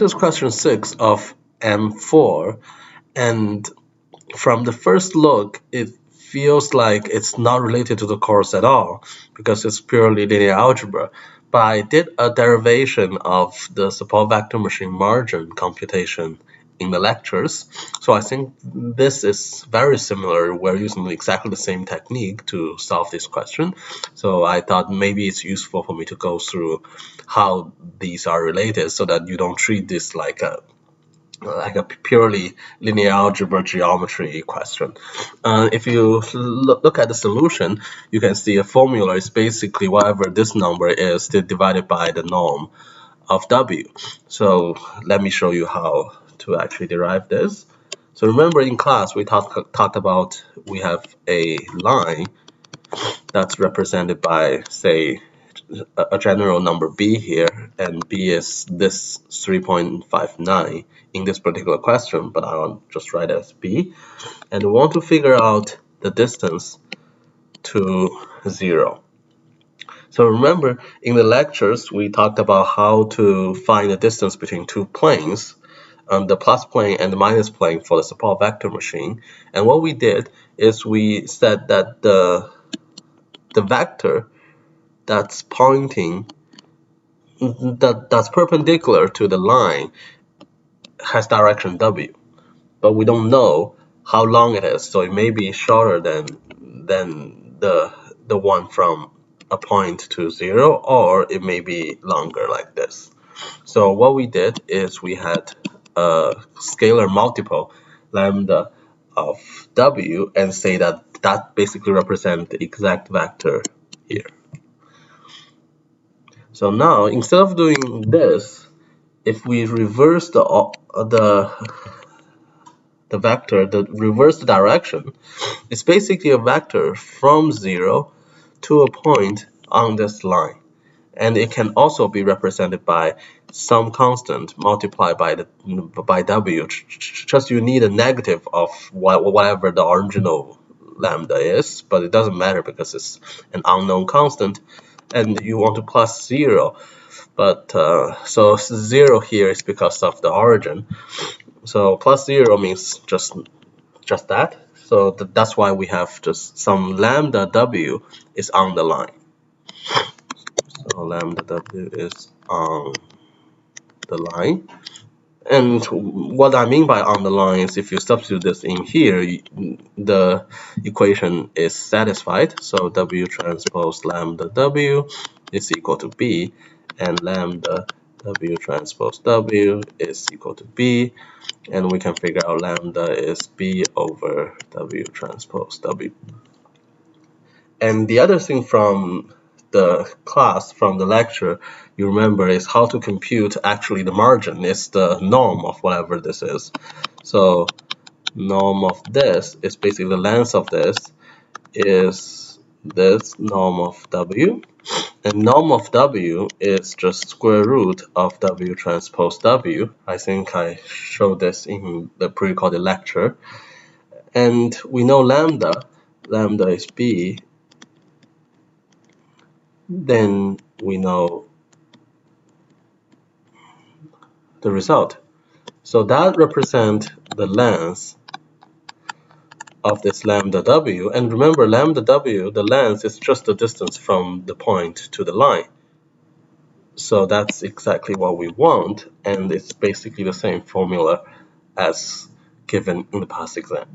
this is question 6 of M4, and from the first look, it feels like it's not related to the course at all because it's purely linear algebra. But I did a derivation of the support vector machine margin computation in the lectures, so I think this is very similar. We're using exactly the same technique to solve this question, so I thought maybe it's useful for me to go through how these are related so that you don't treat this like a purely linear algebra geometry question. If you look at the solution, you can see a formula is basically whatever this number is divided by the norm of W. So let me show you how to actually derive this. So remember in class we talked about we have a line that's represented by, say, a general number b here, and b is this 3.59 in this particular question, but I'll just write it as b. And we want to figure out the distance to 0. So remember, in the lectures, we talked about how to find the distance between two planes, the plus plane and the minus plane for the support vector machine. And what we did is we said that the vector that's pointing, that's perpendicular to the line has direction W, but we don't know how long it is, so it may be shorter than the one from a point to 0, or it may be longer like this. So what we did is we had a scalar multiple lambda of W and say that basically represents the exact vector here. So now instead of doing this, if we reverse the vector, reverse the direction, it's basically a vector from 0 to a point on this line. And it can also be represented by some constant multiplied by W. Just you need a negative of whatever the original lambda is, but it doesn't matter because it's an unknown constant, and you want to plus 0. But so 0 here is because of the origin. So plus 0 means just that. So that's why we have just some lambda W is on the line. So lambda W is on the line. And what I mean by on the line is if you substitute this in here, the equation is satisfied. So W transpose lambda W is equal to B, and lambda W transpose W is equal to B, and we can figure out lambda is B over W transpose W. And the other thing from the class, from the lecture, you remember is how to compute actually the margin. It's the norm of whatever this is. So norm of this is basically the length of this is this norm of W. And norm of W is just square root of W transpose W. I think I showed this in the pre-recorded lecture. And we know lambda is B. Then we know the result. So that represents the length of this lambda W. And remember, lambda W, the length is just the distance from the point to the line. So that's exactly what we want, and it's basically the same formula as given in the past exam.